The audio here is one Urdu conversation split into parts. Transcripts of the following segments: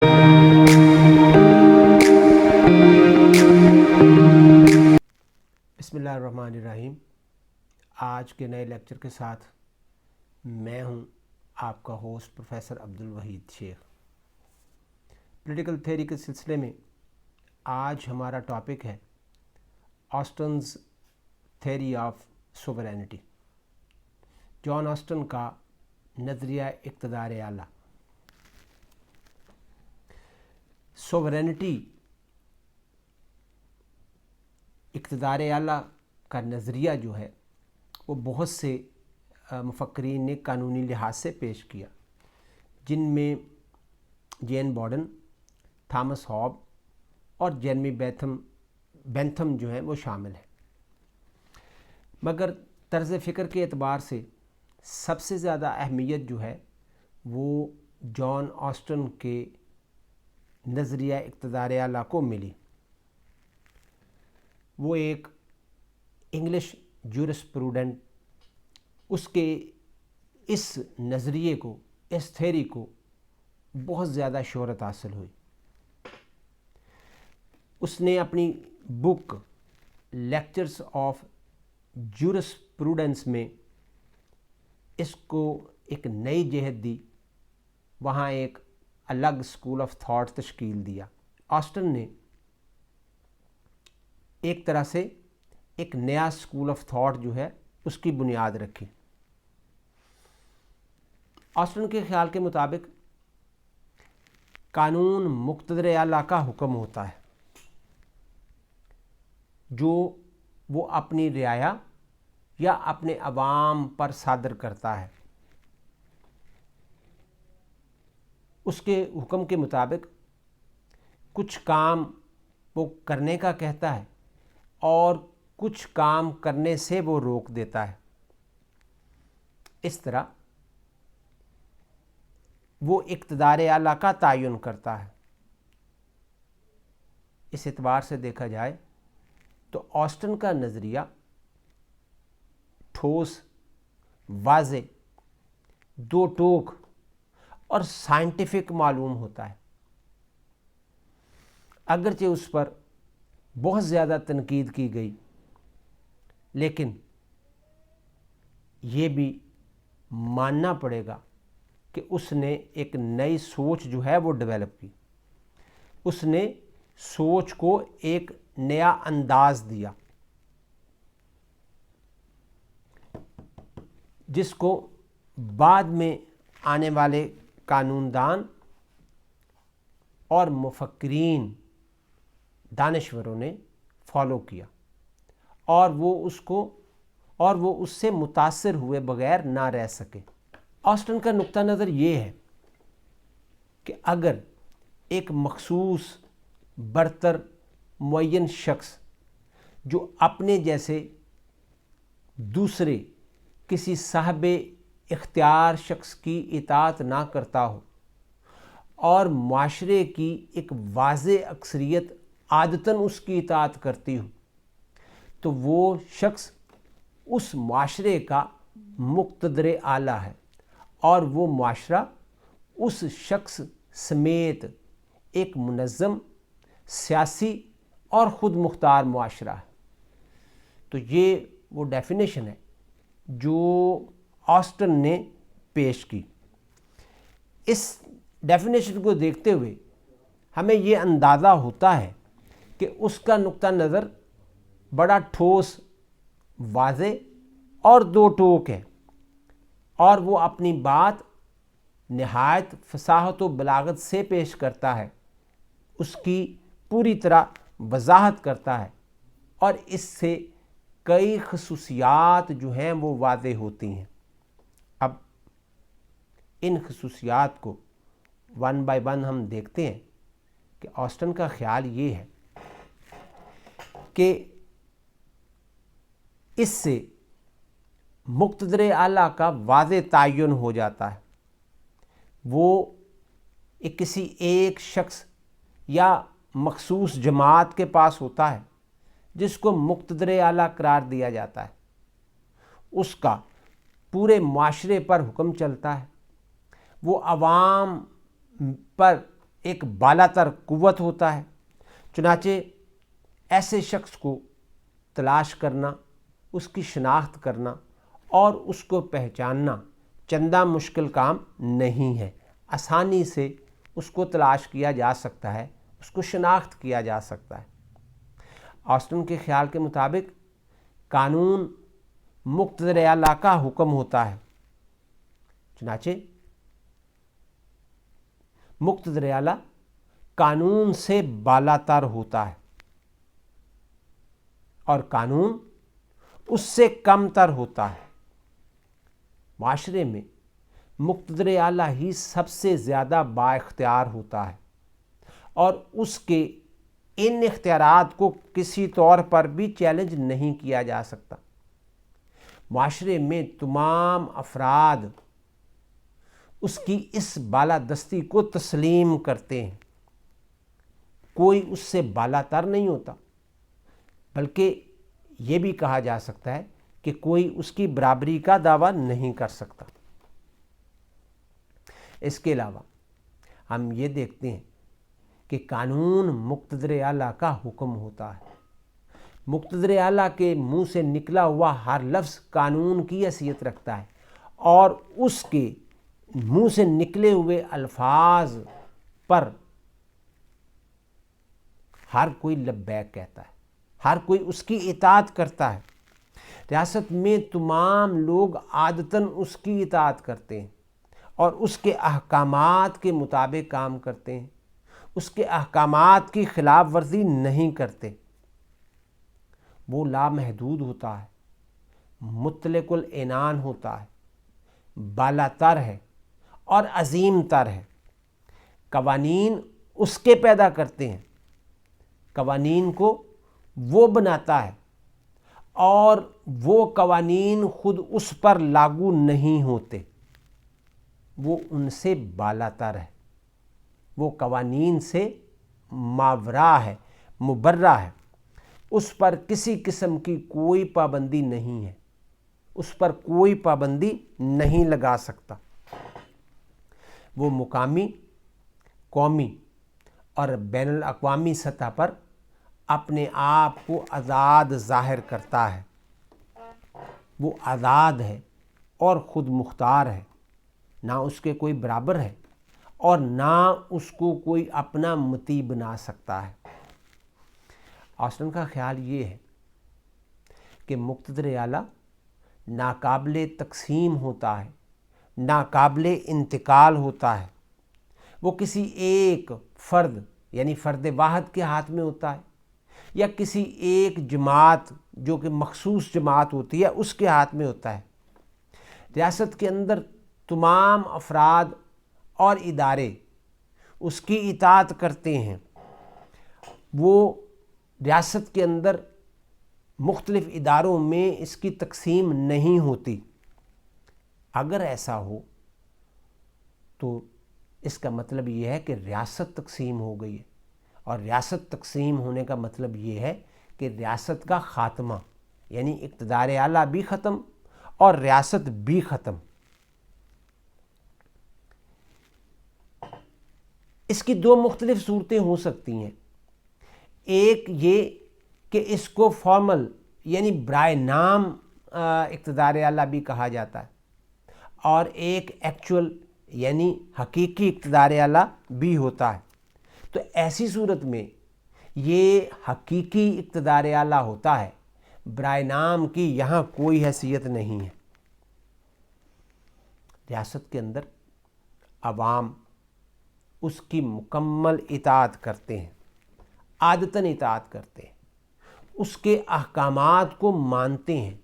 بسم اللہ الرحمن الرحیم۔ آج کے نئے لیکچر کے ساتھ میں ہوں آپ کا ہوسٹ پروفیسر عبدالوحید شیخ۔ پولیٹیکل تھیوری کے سلسلے میں آج ہمارا ٹاپک ہے Austin's theory of sovereignty, John Austin کا نظریہ اقتدار اعلیٰ۔ سوورینٹی، اقتدار اعلیٰ کا نظریہ جو ہے وہ بہت سے مفکرین نے قانونی لحاظ سے پیش کیا، جن میں جین بارڈن، تھامس ہاب اور جیرمی بینتھم جو ہیں وہ شامل ہیں۔ مگر طرز فکر کے اعتبار سے سب سے زیادہ اہمیت جو ہے وہ جان آسٹن کے نظریہ اقتدار اعلیٰ کو ملی۔ وہ ایک انگلش جورسپروڈنٹ، اس کے اس نظریے کو، اس تھیوری کو بہت زیادہ شہرت حاصل ہوئی۔ اس نے اپنی بک لیکچرز آف جورسپروڈنس میں اس کو ایک نئی جہت دی، وہاں ایک الگ اسکول آف تھاٹ تشکیل دیا۔ آسٹن نے ایک طرح سے ایک نیا اسکول آف تھاٹ جو ہے اس کی بنیاد رکھی۔ آسٹن کے خیال کے مطابق قانون مقتدر اعلیٰ کا حکم ہوتا ہے جو وہ اپنی رعایا یا اپنے عوام پر صادر کرتا ہے۔ اس کے حکم کے مطابق کچھ کام وہ کرنے کا کہتا ہے اور کچھ کام کرنے سے وہ روک دیتا ہے۔ اس طرح وہ اقتدار اعلیٰ کا تعین کرتا ہے۔ اس اعتبار سے دیکھا جائے تو آسٹن کا نظریہ ٹھوس، واضح، دو ٹوک اور سائنٹیفک معلوم ہوتا ہے۔ اگرچہ اس پر بہت زیادہ تنقید کی گئی، لیکن یہ بھی ماننا پڑے گا کہ اس نے ایک نئی سوچ جو ہے وہ ڈیولپ کی۔ اس نے سوچ کو ایک نیا انداز دیا، جس کو بعد میں آنے والے قانون دان اور مفکرین، دانشوروں نے فالو کیا، اور وہ اس سے متاثر ہوئے بغیر نہ رہ سکے۔ آسٹن کا نقطہ نظر یہ ہے کہ اگر ایک مخصوص برتر معین شخص جو اپنے جیسے دوسرے کسی صاحب اختیار شخص کی اطاعت نہ کرتا ہو اور معاشرے کی ایک واضح اکثریت عادتاً اس کی اطاعت کرتی ہو، تو وہ شخص اس معاشرے کا مقتدر اعلیٰ ہے، اور وہ معاشرہ اس شخص سمیت ایک منظم، سیاسی اور خود مختار معاشرہ ہے۔ تو یہ وہ ڈیفینیشن ہے جو آسٹن نے پیش کی۔ اس ڈیفینیشن کو دیکھتے ہوئے ہمیں یہ اندازہ ہوتا ہے کہ اس کا نقطہ نظر بڑا ٹھوس، واضح اور دو ٹوک ہے، اور وہ اپنی بات نہایت فصاحت و بلاغت سے پیش کرتا ہے، اس کی پوری طرح وضاحت کرتا ہے، اور اس سے کئی خصوصیات جو ہیں وہ واضح ہوتی ہیں۔ اب ان خصوصیات کو ون بائی ون ہم دیکھتے ہیں کہ آسٹن کا خیال یہ ہے کہ اس سے مقتدر اعلیٰ کا واضح تعین ہو جاتا ہے۔ وہ کسی ایک شخص یا مخصوص جماعت کے پاس ہوتا ہے جس کو مقتدر اعلیٰ قرار دیا جاتا ہے۔ اس کا پورے معاشرے پر حکم چلتا ہے، وہ عوام پر ایک بالا تر قوت ہوتا ہے۔ چنانچہ ایسے شخص کو تلاش کرنا، اس کی شناخت کرنا اور اس کو پہچاننا چندہ مشکل کام نہیں ہے۔ آسانی سے اس کو تلاش کیا جا سکتا ہے، اس کو شناخت کیا جا سکتا ہے۔ آسٹن کے خیال کے مطابق قانون مقتدر اعلیٰ کا حکم ہوتا ہے، چنانچہ مقتدر اعلیٰ قانون سے بالا تر ہوتا ہے اور قانون اس سے کم تر ہوتا ہے۔ معاشرے میں مقتدر اعلیٰ ہی سب سے زیادہ با اختیار ہوتا ہے اور اس کے ان اختیارات کو کسی طور پر بھی چیلنج نہیں کیا جا سکتا۔ معاشرے میں تمام افراد اس کی اس بالادستی کو تسلیم کرتے ہیں، کوئی اس سے بالا تر نہیں ہوتا، بلکہ یہ بھی کہا جا سکتا ہے کہ کوئی اس کی برابری کا دعویٰ نہیں کر سکتا۔ اس کے علاوہ ہم یہ دیکھتے ہیں کہ قانون مقتدر اعلیٰ کا حکم ہوتا ہے۔ مقتدر اعلیٰ کے منہ سے نکلا ہوا ہر لفظ قانون کی حیثیت رکھتا ہے اور اس کے منہ سے نکلے ہوئے الفاظ پر ہر کوئی لبیک کہتا ہے، ہر کوئی اس کی اطاعت کرتا ہے۔ ریاست میں تمام لوگ عادتاً اس کی اطاعت کرتے ہیں اور اس کے احکامات کے مطابق کام کرتے ہیں، اس کے احکامات کی خلاف ورزی نہیں کرتے۔ وہ لامحدود ہوتا ہے، مطلق العنان ہوتا ہے، بالا تر ہے اور عظیم تر ہے۔ قوانین اس کے پیدا کرتے ہیں، قوانین کو وہ بناتا ہے اور وہ قوانین خود اس پر لاگو نہیں ہوتے، وہ ان سے بالا تر ہے، وہ قوانین سے ماورا ہے، مبرہ ہے، اس پر کسی قسم کی کوئی پابندی نہیں ہے، اس پر کوئی پابندی نہیں لگا سکتا۔ وہ مقامی، قومی اور بین الاقوامی سطح پر اپنے آپ کو آزاد ظاہر کرتا ہے۔ وہ آزاد ہے اور خود مختار ہے، نہ اس کے کوئی برابر ہے اور نہ اس کو کوئی اپنا مطیع بنا سکتا ہے۔ آسٹن کا خیال یہ ہے کہ مقتدر اعلیٰ ناقابل تقسیم ہوتا ہے، ناقابل انتقال ہوتا ہے۔ وہ کسی ایک فرد یعنی فرد واحد کے ہاتھ میں ہوتا ہے یا کسی ایک جماعت جو کہ مخصوص جماعت ہوتی ہے اس کے ہاتھ میں ہوتا ہے۔ ریاست کے اندر تمام افراد اور ادارے اس کی اطاعت کرتے ہیں۔ وہ ریاست کے اندر مختلف اداروں میں اس کی تقسیم نہیں ہوتی۔ اگر ایسا ہو تو اس کا مطلب یہ ہے کہ ریاست تقسیم ہو گئی ہے، اور ریاست تقسیم ہونے کا مطلب یہ ہے کہ ریاست کا خاتمہ، یعنی اقتدار اعلیٰ بھی ختم اور ریاست بھی ختم۔ اس کی دو مختلف صورتیں ہو سکتی ہیں، ایک یہ کہ اس کو فارمل یعنی برائے نام اقتدار اعلیٰ بھی کہا جاتا ہے، اور ایک ایکچول یعنی حقیقی اقتدار اعلیٰ بھی ہوتا ہے۔ تو ایسی صورت میں یہ حقیقی اقتدار اعلیٰ ہوتا ہے، برائے نام کی یہاں کوئی حیثیت نہیں ہے۔ ریاست کے اندر عوام اس کی مکمل اطاعت کرتے ہیں، عادتاً اطاعت کرتے ہیں، اس کے احکامات کو مانتے ہیں،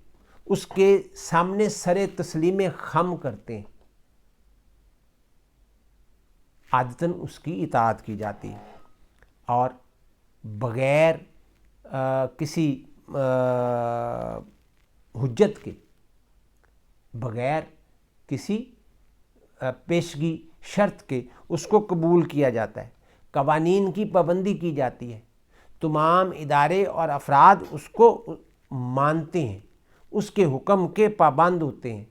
اس کے سامنے سر تسلیم خم کرتے ہیں، عادتاً اس کی اطاعت کی جاتی ہے اور بغیر کسی حجت کے، بغیر کسی پیشگی شرط کے اس کو قبول کیا جاتا ہے۔ قوانین کی پابندی کی جاتی ہے، تمام ادارے اور افراد اس کو مانتے ہیں، اس کے حکم کے پابند ہوتے ہیں۔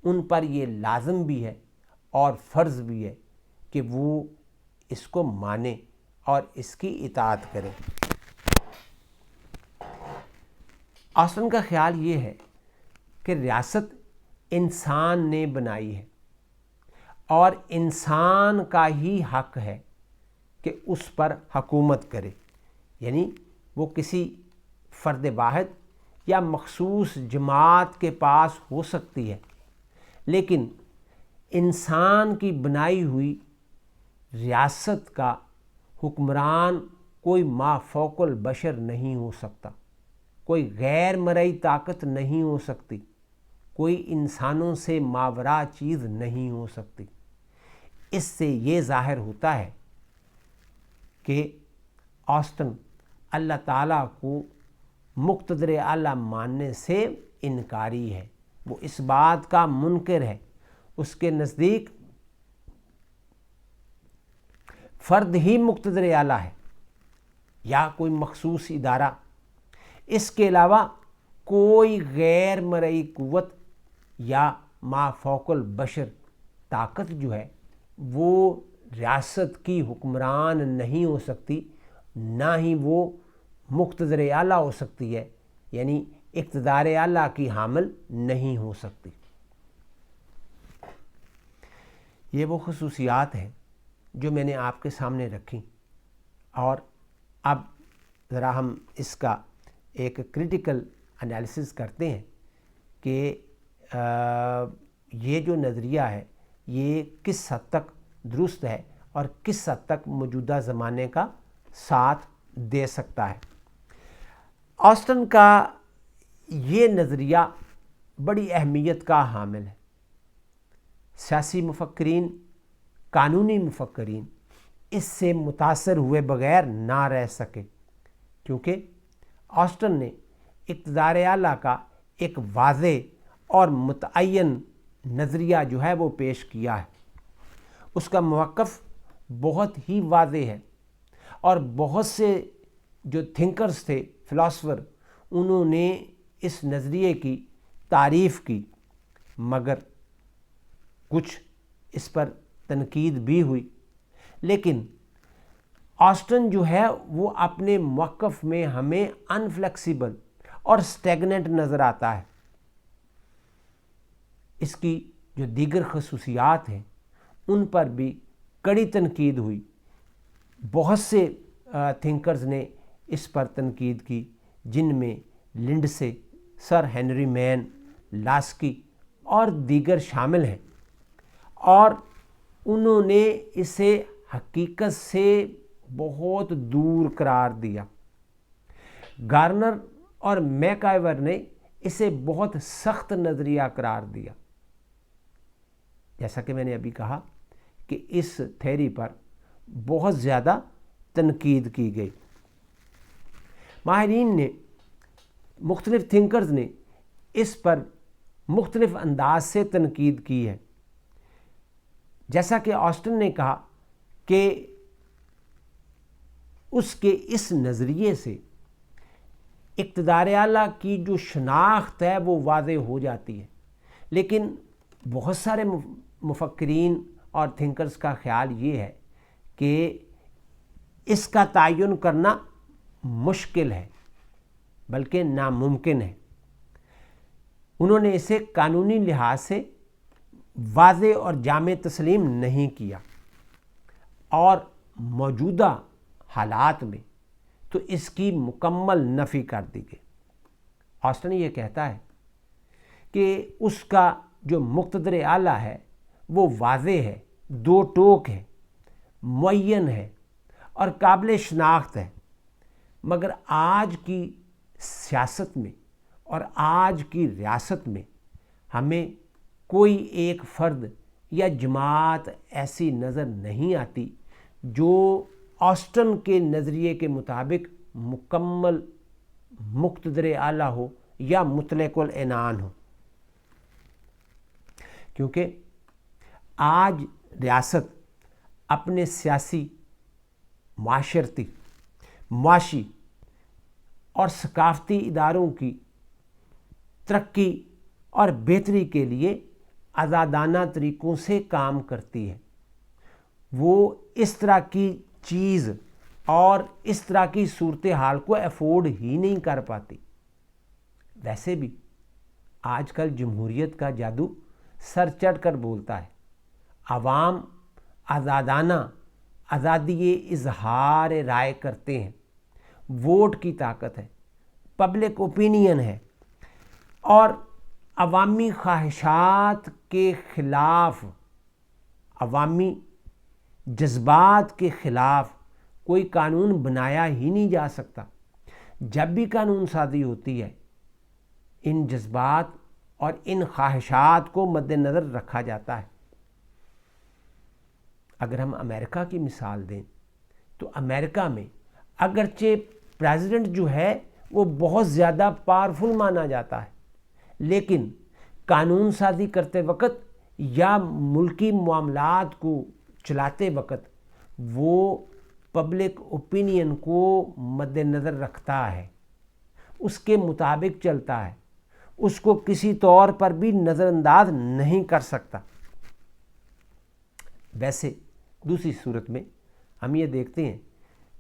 ان پر یہ لازم بھی ہے اور فرض بھی ہے کہ وہ اس کو مانیں اور اس کی اطاعت کریں۔ آسٹن کا خیال یہ ہے کہ ریاست انسان نے بنائی ہے اور انسان کا ہی حق ہے کہ اس پر حکومت کرے، یعنی وہ کسی فرد واحد یا مخصوص جماعت کے پاس ہو سکتی ہے، لیکن انسان کی بنائی ہوئی ریاست کا حکمران کوئی مافوق البشر نہیں ہو سکتا، کوئی غیر مرئی طاقت نہیں ہو سکتی، کوئی انسانوں سے ماورا چیز نہیں ہو سکتی۔ اس سے یہ ظاہر ہوتا ہے کہ آسٹن اللہ تعالیٰ کو مقتدر اعلیٰ ماننے سے انکاری ہے، وہ اس بات کا منکر ہے۔ اس کے نزدیک فرد ہی مقتدر اعلیٰ ہے یا کوئی مخصوص ادارہ، اس کے علاوہ کوئی غیر مرئی قوت یا مافوق البشر طاقت جو ہے وہ ریاست کی حکمران نہیں ہو سکتی، نہ ہی وہ مقتدر اعلیٰ ہو سکتی ہے، یعنی اقتدار اعلیٰ کی حامل نہیں ہو سکتی۔ یہ وہ خصوصیات ہیں جو میں نے آپ کے سامنے رکھی، اور اب ذرا ہم اس کا ایک کریٹیکل انالیسس کرتے ہیں کہ یہ جو نظریہ ہے یہ کس حد تک درست ہے اور کس حد تک موجودہ زمانے کا ساتھ دے سکتا ہے۔ آسٹن کا یہ نظریہ بڑی اہمیت کا حامل ہے۔ سیاسی مفکرین، قانونی مفکرین اس سے متاثر ہوئے بغیر نہ رہ سکے، کیونکہ آسٹن نے اقتدار اعلیٰ کا ایک واضح اور متعین نظریہ جو ہے وہ پیش کیا ہے۔ اس کا موقف بہت ہی واضح ہے، اور بہت سے جو تھنکرز تھے، فلاسفر، انہوں نے اس نظریے کی تعریف کی، مگر کچھ اس پر تنقید بھی ہوئی۔ لیکن آسٹن جو ہے وہ اپنے موقف میں ہمیں انفلیکسیبل اور سٹیگننٹ نظر آتا ہے۔ اس کی جو دیگر خصوصیات ہیں ان پر بھی کڑی تنقید ہوئی۔ بہت سے تھنکرز نے اس پر تنقید کی، جن میں لنڈسے، سر ہنری مین، لاسکی اور دیگر شامل ہیں، اور انہوں نے اسے حقیقت سے بہت دور قرار دیا۔ گارنر اور میک آئیور نے اسے بہت سخت نظریہ قرار دیا۔ جیسا کہ میں نے ابھی کہا کہ اس تھیوری پر بہت زیادہ تنقید کی گئی۔ ماہرین نے، مختلف تھنکرز نے اس پر مختلف انداز سے تنقید کی ہے۔ جیسا کہ آسٹن نے کہا کہ اس کے اس نظریے سے اقتدار اعلیٰ کی جو شناخت ہے وہ واضح ہو جاتی ہے، لیکن بہت سارے مفکرین اور تھنکرز کا خیال یہ ہے کہ اس کا تعین کرنا مشکل ہے، بلکہ ناممکن ہے۔ انہوں نے اسے قانونی لحاظ سے واضح اور جامع تسلیم نہیں کیا، اور موجودہ حالات میں تو اس کی مکمل نفی کر دی گئی۔ آسٹن یہ کہتا ہے کہ اس کا جو مقتدر اعلیٰ ہے وہ واضح ہے، دو ٹوک ہے، معین ہے اور قابل شناخت ہے، مگر آج کی سیاست میں اور آج کی ریاست میں ہمیں کوئی ایک فرد یا جماعت ایسی نظر نہیں آتی جو آسٹن کے نظریے کے مطابق مکمل مقتدر اعلیٰ ہو یا مطلق العنان ہو، کیونکہ آج ریاست اپنے سیاسی، معاشرتی، معاشی اور ثقافتی اداروں کی ترقی اور بہتری کے لیے آزادانہ طریقوں سے کام کرتی ہے۔ وہ اس طرح کی چیز اور اس طرح کی صورتحال کو افورڈ ہی نہیں کر پاتی۔ ویسے بھی آج کل جمہوریت کا جادو سر چڑھ کر بولتا ہے، عوام آزادانہ آزادی اظہار رائے کرتے ہیں، ووٹ کی طاقت ہے، پبلک اوپینین ہے، اور عوامی خواہشات کے خلاف، عوامی جذبات کے خلاف کوئی قانون بنایا ہی نہیں جا سکتا۔ جب بھی قانون سازی ہوتی ہے ان جذبات اور ان خواہشات کو مد نظر رکھا جاتا ہے۔ اگر ہم امریکہ کی مثال دیں تو امریکہ میں اگرچہ پریزیڈنٹ جو ہے وہ بہت زیادہ پاورفل مانا جاتا ہے، لیکن قانون سازی کرتے وقت یا ملکی معاملات کو چلاتے وقت وہ پبلک اوپینین کو مد نظر رکھتا ہے، اس کے مطابق چلتا ہے، اس کو کسی طور پر بھی نظر انداز نہیں کر سکتا۔ ویسے دوسری صورت میں ہم یہ دیکھتے ہیں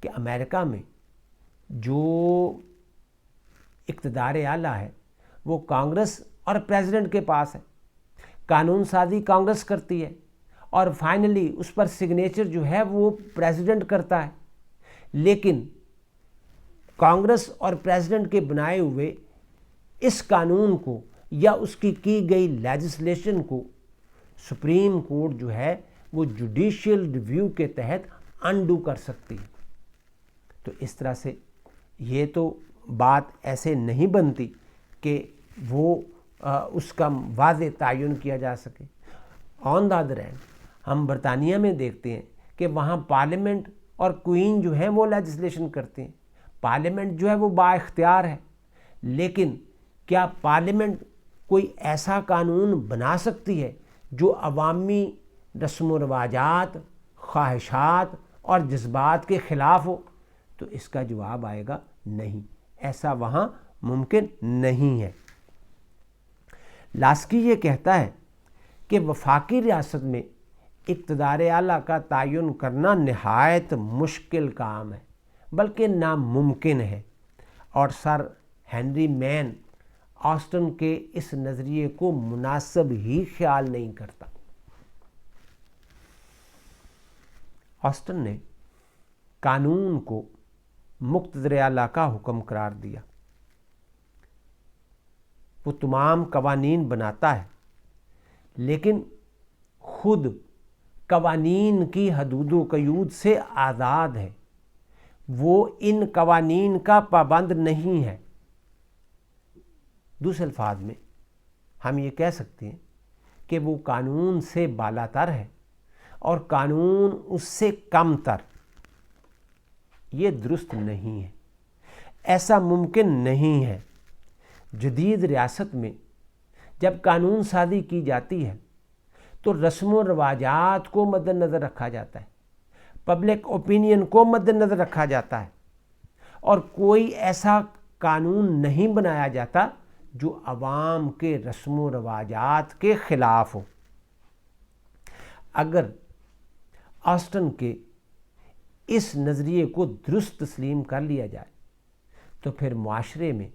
کہ امریکہ میں جو اقتدار اعلیٰ ہے وہ کانگریس اور پریزیڈنٹ کے پاس ہے۔ قانون سازی کانگریس کرتی ہے اور فائنلی اس پر سگنیچر جو ہے وہ پریزیڈنٹ کرتا ہے، لیکن کانگریس اور پریزیڈنٹ کے بنائے ہوئے اس قانون کو یا اس کی گئی لیجسلیشن کو سپریم کورٹ جو ہے وہ جوڈیشل ریویو کے تحت انڈو کر سکتی ہے۔ تو اس طرح سے یہ تو بات ایسے نہیں بنتی کہ وہ اس کا واضح تعین کیا جا سکے۔ آن دا ادر ہینڈ ہم برطانیہ میں دیکھتے ہیں کہ وہاں پارلیمنٹ اور کوئین جو ہیں وہ لیجسلیشن کرتے ہیں، پارلیمنٹ جو ہے وہ با اختیار ہے، لیکن کیا پارلیمنٹ کوئی ایسا قانون بنا سکتی ہے جو عوامی رسم و رواجات، خواہشات اور جذبات کے خلاف ہو؟ تو اس کا جواب آئے گا نہیں، ایسا وہاں ممکن نہیں ہے۔ لاسکی یہ کہتا ہے کہ وفاقی ریاست میں اقتدار اعلیٰ کا تعین کرنا نہایت مشکل کام ہے، بلکہ ناممکن ہے، اور سر ہنری مین آسٹن کے اس نظریے کو مناسب ہی خیال نہیں کرتا۔ آسٹن نے قانون کو مقتدر اعلیٰ کا حکم قرار دیا، وہ تمام قوانین بناتا ہے، لیکن خود قوانین کی حدود و قیود سے آزاد ہے، وہ ان قوانین کا پابند نہیں ہے۔ دوسرے الفاظ میں ہم یہ کہہ سکتے ہیں کہ وہ قانون سے بالا تر ہے اور قانون اس سے کم تر۔ یہ درست نہیں ہے، ایسا ممکن نہیں ہے۔ جدید ریاست میں جب قانون سازی کی جاتی ہے تو رسم و رواجات کو مد نظر رکھا جاتا ہے، پبلک اوپینین کو مد نظر رکھا جاتا ہے، اور کوئی ایسا قانون نہیں بنایا جاتا جو عوام کے رسم و رواجات کے خلاف ہو۔ اگر آسٹن کے اس نظریے کو درست تسلیم کر لیا جائے تو پھر معاشرے میں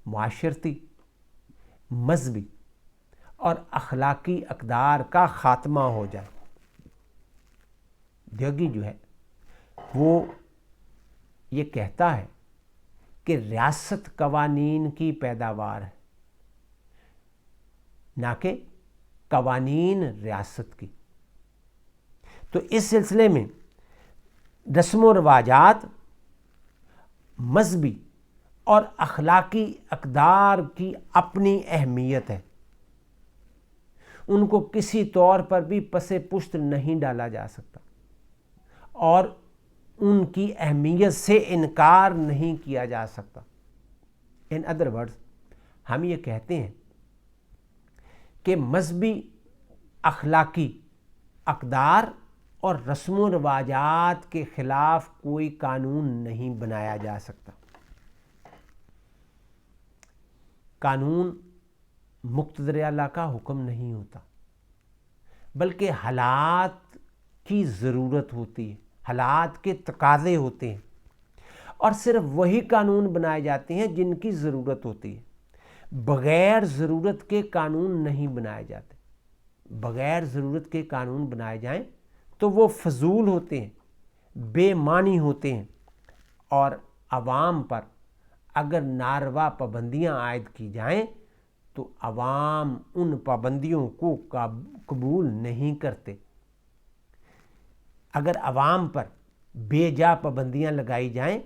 معاشرتی، مذہبی اور اخلاقی اقدار کا خاتمہ ہو جائے۔ دیوگی جو ہے وہ یہ کہتا ہے کہ ریاست قوانین کی پیداوار ہے، نہ کہ قوانین ریاست کی۔ تو اس سلسلے میں رسم و رواجات، مذہبی اور اخلاقی اقدار کی اپنی اہمیت ہے، ان کو کسی طور پر بھی پس پشت نہیں ڈالا جا سکتا اور ان کی اہمیت سے انکار نہیں کیا جا سکتا۔ ان ادر ورڈز ہم یہ کہتے ہیں کہ مذہبی، اخلاقی اقدار اور رسم و رواجات کے خلاف کوئی قانون نہیں بنایا جا سکتا۔ قانون مقتدر اعلیٰ کا حکم نہیں ہوتا، بلکہ حالات کی ضرورت ہوتی ہے، حالات کے تقاضے ہوتے ہیں، اور صرف وہی قانون بنائے جاتے ہیں جن کی ضرورت ہوتی ہے۔ بغیر ضرورت کے قانون نہیں بنائے جاتے۔ بغیر ضرورت کے قانون بنائے جائیں تو وہ فضول ہوتے ہیں، بے معنی ہوتے ہیں، اور عوام پر اگر ناروا پابندیاں عائد کی جائیں تو عوام ان پابندیوں کو قبول نہیں کرتے۔ اگر عوام پر بے جا پابندیاں لگائی جائیں،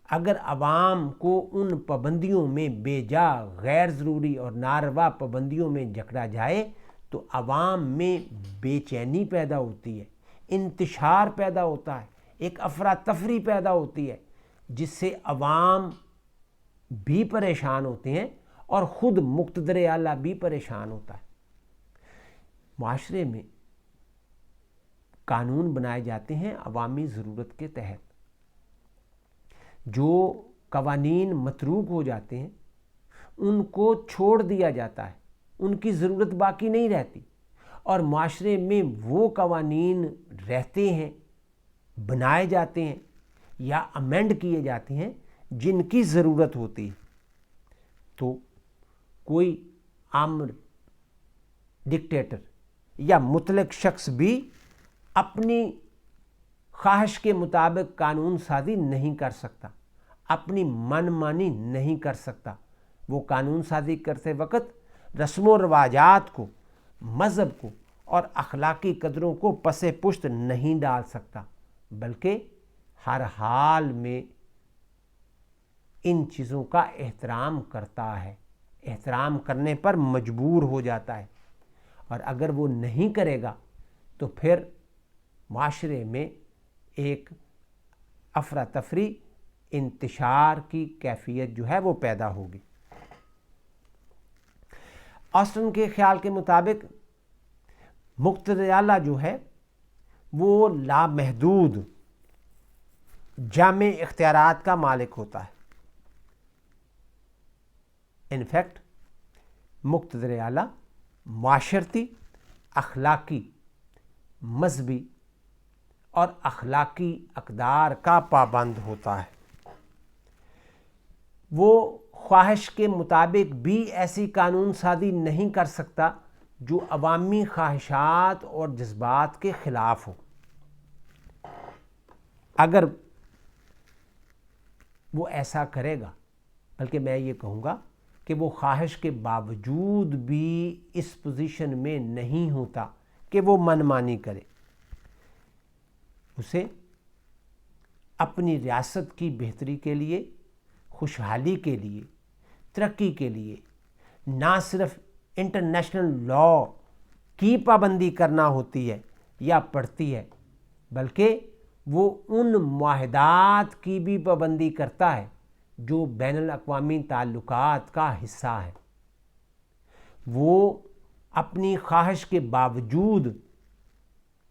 اگر عوام کو ان پابندیوں میں بے جا، غیر ضروری اور ناروا پابندیوں میں جکڑا جائے تو عوام میں بے چینی پیدا ہوتی ہے، انتشار پیدا ہوتا ہے، ایک افراتفری پیدا ہوتی ہے، جس سے عوام بھی پریشان ہوتے ہیں اور خود مقتدر اعلیٰ بھی پریشان ہوتا ہے۔ معاشرے میں قانون بنائے جاتے ہیں عوامی ضرورت کے تحت۔ جو قوانین متروک ہو جاتے ہیں ان کو چھوڑ دیا جاتا ہے، ان کی ضرورت باقی نہیں رہتی، اور معاشرے میں وہ قوانین رہتے ہیں، بنائے جاتے ہیں یا امینڈ کیے جاتے ہیں جن کی ضرورت ہوتی ہے۔ تو کوئی آمر ڈکٹیٹر یا مطلق شخص بھی اپنی خواہش کے مطابق قانون سازی نہیں کر سکتا، اپنی من مانی نہیں کر سکتا۔ وہ قانون سازی کرتے وقت رسم و رواجات کو، مذہب کو اور اخلاقی قدروں کو پس پشت نہیں ڈال سکتا، بلکہ ہر حال میں ان چیزوں کا احترام کرتا ہے، احترام کرنے پر مجبور ہو جاتا ہے، اور اگر وہ نہیں کرے گا تو پھر معاشرے میں ایک افراتفری، انتشار کی کیفیت جو ہے وہ پیدا ہوگی۔ آسٹن کے خیال کے مطابق مقتدر اعلیٰ جو ہے وہ لامحدود جامع اختیارات کا مالک ہوتا ہے۔ انفیکٹ مقتدر اعلیٰ معاشرتی، اخلاقی، مذہبی اور اخلاقی اقدار کا پابند ہوتا ہے۔ وہ خواہش کے مطابق بھی ایسی قانون سازی نہیں کر سکتا جو عوامی خواہشات اور جذبات کے خلاف ہو۔ اگر وہ ایسا کرے گا، بلکہ میں یہ کہوں گا کہ وہ خواہش کے باوجود بھی اس پوزیشن میں نہیں ہوتا کہ وہ من مانی کرے، اسے اپنی ریاست کی بہتری کے لیے، خوشحالی کے لیے، ترقی کے لیے نہ صرف انٹرنیشنل لا کی پابندی کرنا ہوتی ہے یا پڑتی ہے، بلکہ وہ ان معاہدات کی بھی پابندی کرتا ہے جو بین الاقوامی تعلقات کا حصہ ہے۔ وہ اپنی خواہش کے باوجود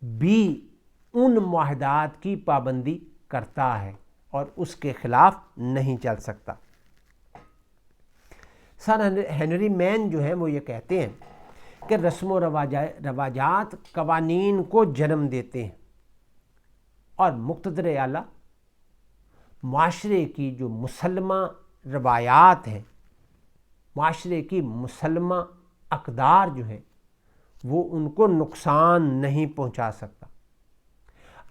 بھی ان معاہدات کی پابندی کرتا ہے اور اس کے خلاف نہیں چل سکتا۔ سر ہنری مین جو ہیں وہ یہ کہتے ہیں کہ رسم و رواجات قوانین کو جنم دیتے ہیں، اور مقتدر اعلیٰ معاشرے کی جو مسلمہ روایات ہیں، معاشرے کی مسلمہ اقدار جو ہیں، وہ ان کو نقصان نہیں پہنچا سکتا۔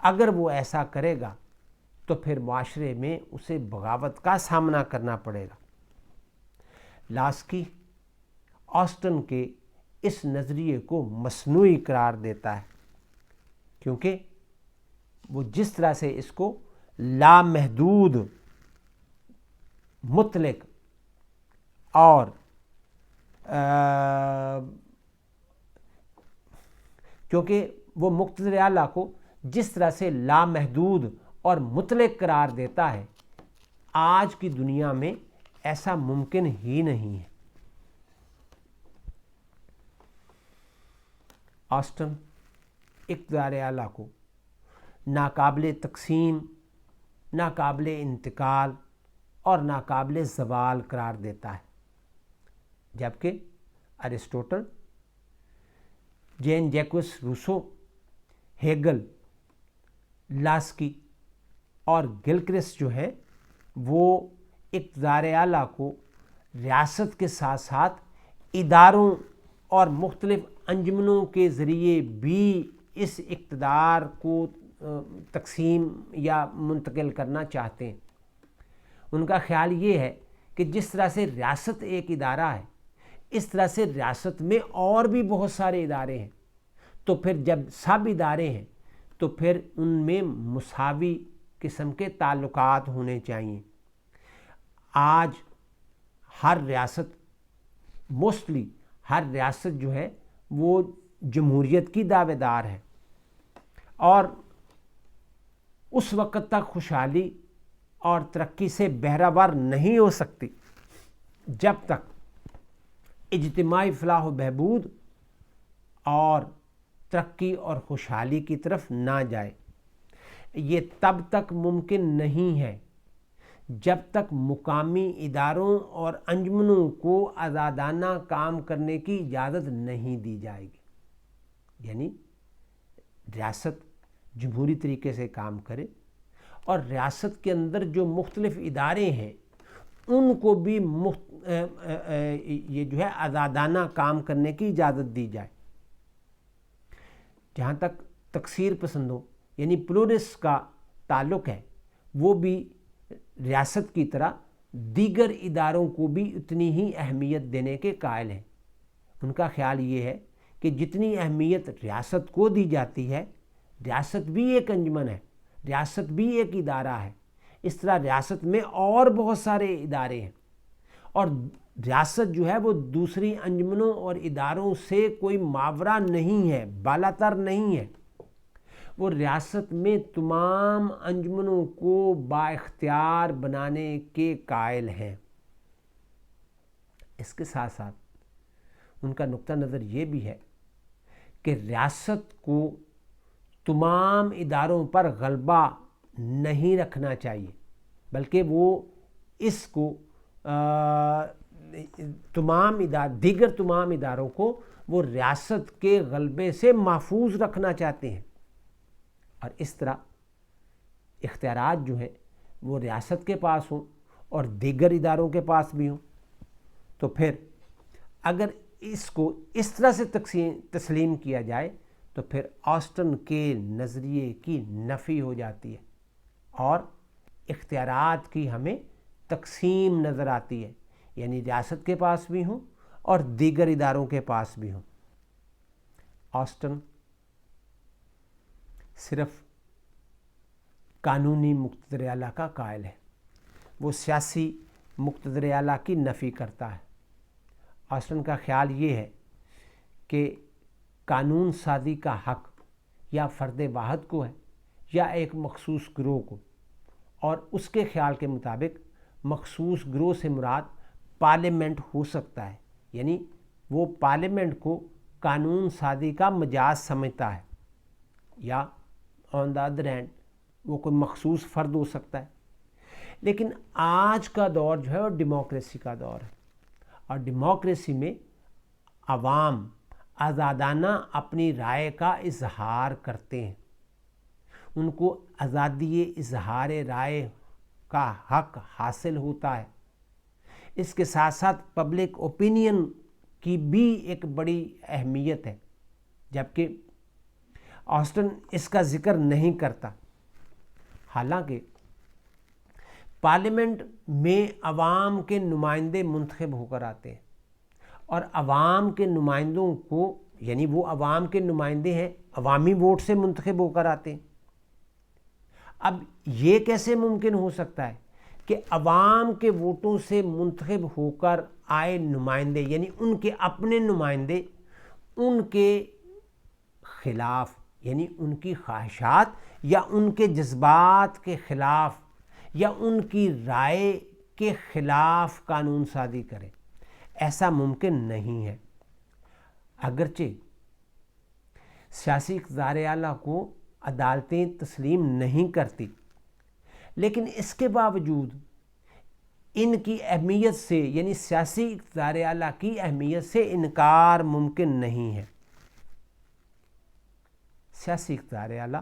اگر وہ ایسا کرے گا تو پھر معاشرے میں اسے بغاوت کا سامنا کرنا پڑے گا۔ لاسکی آسٹن کے اس نظریے کو مصنوعی قرار دیتا ہے، کیونکہ وہ جس طرح سے اس کو لامحدود، مطلق اور کیونکہ وہ مقتدر اعلیٰ کو جس طرح سے لامحدود اور مطلق قرار دیتا ہے، آج کی دنیا میں ایسا ممکن ہی نہیں ہے۔ آسٹن اقتدار اعلیٰ کو ناقابل تقسیم، ناقابل انتقال اور ناقابل زوال قرار دیتا ہے، جبکہ ارسطوٹل، جین جیکوس روسو، ہیگل لاسکی اور گلکرسٹ جو ہیں وہ اقتدار اعلیٰ کو ریاست کے ساتھ ساتھ اداروں اور مختلف انجمنوں کے ذریعے بھی اس اقتدار کو تقسیم یا منتقل کرنا چاہتے ہیں۔ ان کا خیال یہ ہے کہ جس طرح سے ریاست ایک ادارہ ہے، اس طرح سے ریاست میں اور بھی بہت سارے ادارے ہیں، تو پھر جب سب ادارے ہیں تو پھر ان میں مساوی قسم کے تعلقات ہونے چاہیے۔ آج ہر ریاست موسٹلی ہر ریاست جو ہے وہ جمہوریت کی دعوے دار ہے، اور اس وقت تک خوشحالی اور ترقی سے بہرہور نہیں ہو سکتی جب تک اجتماعی فلاح و بہبود اور ترقی اور خوشحالی کی طرف نہ جائے۔ یہ تب تک ممکن نہیں ہے جب تک مقامی اداروں اور انجمنوں کو آزادانہ کام کرنے کی اجازت نہیں دی جائے گی، یعنی ریاست جمہوری طریقے سے کام کرے اور ریاست کے اندر جو مختلف ادارے ہیں ان کو بھی یہ جو ہے آزادانہ کام کرنے کی اجازت دی جائے۔ جہاں تک تکثیر پسندوں یعنی پلورسٹ کا تعلق ہے، وہ بھی ریاست کی طرح دیگر اداروں کو بھی اتنی ہی اہمیت دینے کے قائل ہیں۔ ان کا خیال یہ ہے کہ جتنی اہمیت ریاست کو دی جاتی ہے، ریاست بھی ایک انجمن ہے، ریاست بھی ایک ادارہ ہے، اس طرح ریاست میں اور بہت سارے ادارے ہیں، اور ریاست جو ہے وہ دوسری انجمنوں اور اداروں سے کوئی ماورا نہیں ہے، بالاتر نہیں ہے۔ وہ ریاست میں تمام انجمنوں کو بااختیار بنانے کے قائل ہیں۔ اس کے ساتھ ساتھ ان کا نقطہ نظر یہ بھی ہے کہ ریاست کو تمام اداروں پر غلبہ نہیں رکھنا چاہیے، بلکہ وہ اس کو دیگر تمام اداروں کو وہ ریاست کے غلبے سے محفوظ رکھنا چاہتے ہیں، اور اس طرح اختیارات جو ہیں وہ ریاست کے پاس ہوں اور دیگر اداروں کے پاس بھی ہوں۔ تو پھر اگر اس کو اس طرح سے تسلیم کیا جائے تو پھر آسٹن کے نظریے کی نفی ہو جاتی ہے اور اختیارات کی ہمیں تقسیم نظر آتی ہے، یعنی ریاست کے پاس بھی ہوں اور دیگر اداروں کے پاس بھی ہوں۔ آسٹن صرف قانونی مقتدر اعلیٰ کا قائل ہے، وہ سیاسی مقتدر اعلیٰ کی نفی کرتا ہے۔ آسٹن کا خیال یہ ہے کہ قانون سازی کا حق یا فرد واحد کو ہے یا ایک مخصوص گروہ کو، اور اس کے خیال کے مطابق مخصوص گروہ سے مراد پارلیمنٹ ہو سکتا ہے، یعنی وہ پارلیمنٹ کو قانون سازی کا مجاز سمجھتا ہے، یا آن دا ادر ہینڈ وہ کوئی مخصوص فرد ہو سکتا ہے۔ لیکن آج کا دور جو ہے وہ ڈیموکریسی کا دور ہے، اور ڈیموکریسی میں عوام آزادانہ اپنی رائے کا اظہار کرتے ہیں، ان کو آزادی اظہار رائے کا حق حاصل ہوتا ہے۔ اس کے ساتھ ساتھ پبلک اوپینین کی بھی ایک بڑی اہمیت ہے، جبکہ آسٹن اس کا ذکر نہیں کرتا۔ حالانکہ پارلیمنٹ میں عوام کے نمائندے منتخب ہو کر آتے ہیں، اور عوام کے نمائندوں کو، یعنی وہ عوام کے نمائندے ہیں، عوامی ووٹ سے منتخب ہو کر آتے ہیں۔ اب یہ کیسے ممکن ہو سکتا ہے کہ عوام کے ووٹوں سے منتخب ہو کر آئے نمائندے، یعنی ان کے اپنے نمائندے، ان کے خلاف، یعنی ان کی خواہشات یا ان کے جذبات کے خلاف یا ان کی رائے کے خلاف قانون سازی کرے؟ ایسا ممکن نہیں ہے۔ اگرچہ سیاسی اقتدار اعلیٰ کو عدالتیں تسلیم نہیں کرتی، لیکن اس کے باوجود ان کی اہمیت سے، یعنی سیاسی اقتدار اعلیٰ کی اہمیت سے انکار ممکن نہیں ہے۔ سیاسی اقتدار اعلیٰ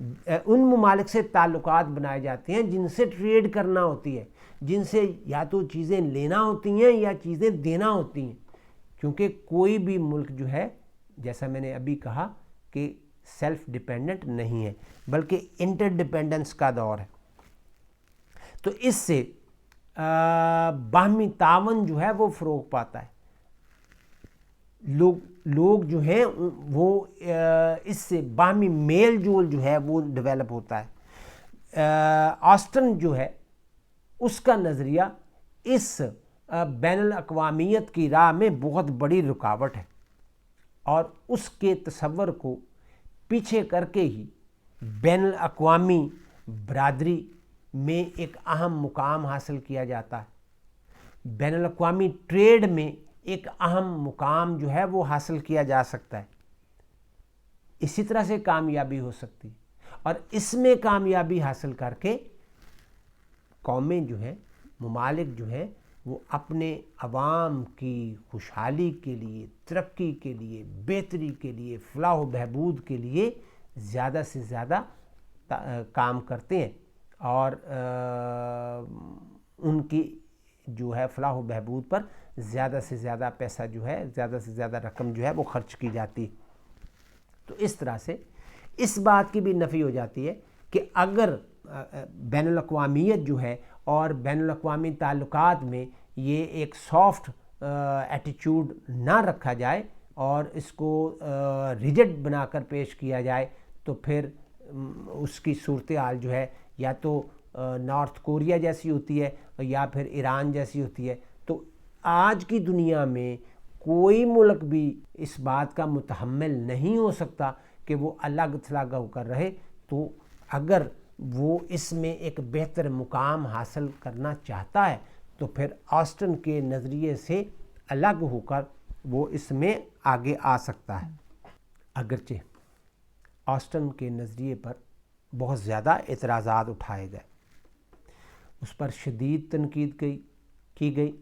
ان ممالک سے تعلقات بنائے جاتے ہیں جن سے ٹریڈ کرنا ہوتی ہے، جن سے یا تو چیزیں لینا ہوتی ہیں یا چیزیں دینا ہوتی ہیں، کیونکہ کوئی بھی ملک جو ہے جیسا میں نے ابھی کہا کہ سیلف ڈیپینڈنٹ نہیں ہے بلکہ انٹر ڈیپینڈنس کا دور ہے۔ تو اس سے باہمی تعاون جو ہے وہ فروغ پاتا ہے، لوگ جو ہیں وہ اس سے باہمی میل جول جو ہے وہ ڈیولپ ہوتا ہے۔ آسٹن جو ہے اس کا نظریہ اس بین الاقوامیت کی راہ میں بہت بڑی رکاوٹ ہے، اور اس کے تصور کو پیچھے کر کے ہی بین الاقوامی برادری میں ایک اہم مقام حاصل کیا جاتا ہے، بین الاقوامی ٹریڈ میں ایک اہم مقام جو ہے وہ حاصل کیا جا سکتا ہے، اسی طرح سے کامیابی ہو سکتی، اور اس میں کامیابی حاصل کر کے قومیں جو ہیں، ممالک جو ہیں، وہ اپنے عوام کی خوشحالی کے لیے، ترقی کے لیے، بہتری کے لیے، فلاح و بہبود کے لیے زیادہ سے زیادہ کام کرتے ہیں، اور ان کی جو ہے فلاح و بہبود پر زیادہ سے زیادہ پیسہ جو ہے، زیادہ سے زیادہ رقم جو ہے وہ خرچ کی جاتی ہے۔ تو اس طرح سے اس بات کی بھی نفی ہو جاتی ہے کہ اگر بین الاقوامیت جو ہے اور بین الاقوامی تعلقات میں یہ ایک سافٹ ایٹیچیوڈ نہ رکھا جائے اور اس کو ریجڈ بنا کر پیش کیا جائے، تو پھر اس کی صورتحال جو ہے یا تو نارتھ کوریا جیسی ہوتی ہے یا پھر ایران جیسی ہوتی ہے۔ تو آج کی دنیا میں کوئی ملک بھی اس بات کا متحمل نہیں ہو سکتا کہ وہ الگ تھلگ ہو کر رہے، تو اگر وہ اس میں ایک بہتر مقام حاصل کرنا چاہتا ہے تو پھر آسٹن کے نظریے سے الگ ہو کر وہ اس میں آگے آ سکتا ہے۔ اگرچہ آسٹن کے نظریے پر بہت زیادہ اعتراضات اٹھائے گئے، اس پر شدید تنقید کی گئی،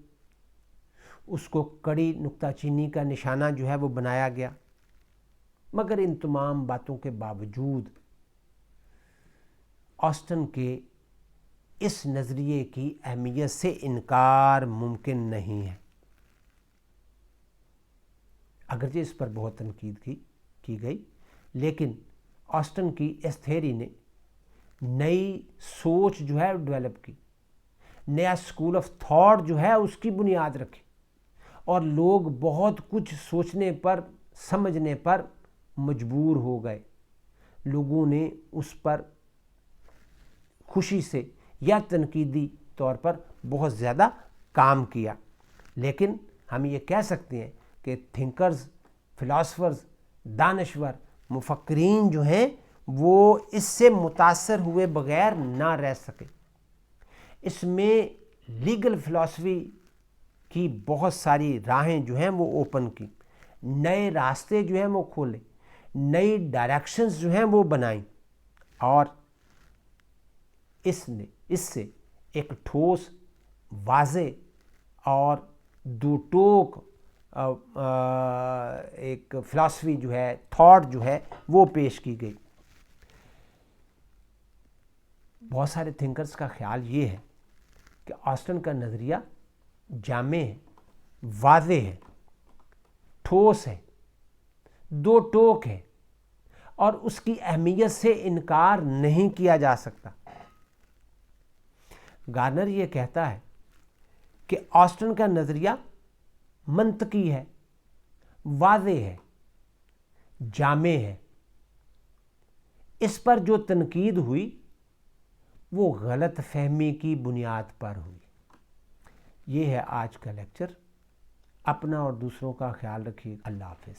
اس کو کڑی نکتہ چینی کا نشانہ جو ہے وہ بنایا گیا، مگر ان تمام باتوں کے باوجود آسٹن کے اس نظریے کی اہمیت سے انکار ممکن نہیں ہے۔ اگرچہ اس پر بہت تنقید کی گئی، لیکن آسٹن کی اس تھیوری نے نئی سوچ جو ہے ڈیولپ کی، نیا اسکول آف تھاٹ جو ہے اس کی بنیاد رکھی، اور لوگ بہت کچھ سوچنے پر، سمجھنے پر مجبور ہو گئے۔ لوگوں نے اس پر خوشی سے یا تنقیدی طور پر بہت زیادہ کام کیا، لیکن ہم یہ کہہ سکتے ہیں کہ تھنکرز، فلاسفرز، دانشور، مفکرین جو ہیں وہ اس سے متاثر ہوئے بغیر نہ رہ سکے۔ اس میں لیگل فلاسفی کی بہت ساری راہیں جو ہیں وہ اوپن کی، نئے راستے جو ہیں وہ کھولے، نئی ڈائریکشنز جو ہیں وہ بنائیں، اور اس سے ایک ٹھوس، واضح اور دو ٹوک ایک فلاسفی جو ہے، تھاٹ جو ہے وہ پیش کی گئی۔ بہت سارے تھنکرز کا خیال یہ ہے کہ آسٹن کا نظریہ جامع ہے، واضح ہے، ٹھوس ہے، دو ٹوک ہے، اور اس کی اہمیت سے انکار نہیں کیا جا سکتا۔ گارنر یہ کہتا ہے کہ آسٹن کا نظریہ منطقی ہے، واضح ہے، جامع ہے۔ اس پر جو تنقید ہوئی وہ غلط فہمی کی بنیاد پر ہوئی۔ یہ ہے آج کا لیکچر۔ اپنا اور دوسروں کا خیال رکھیے۔ اللہ حافظ۔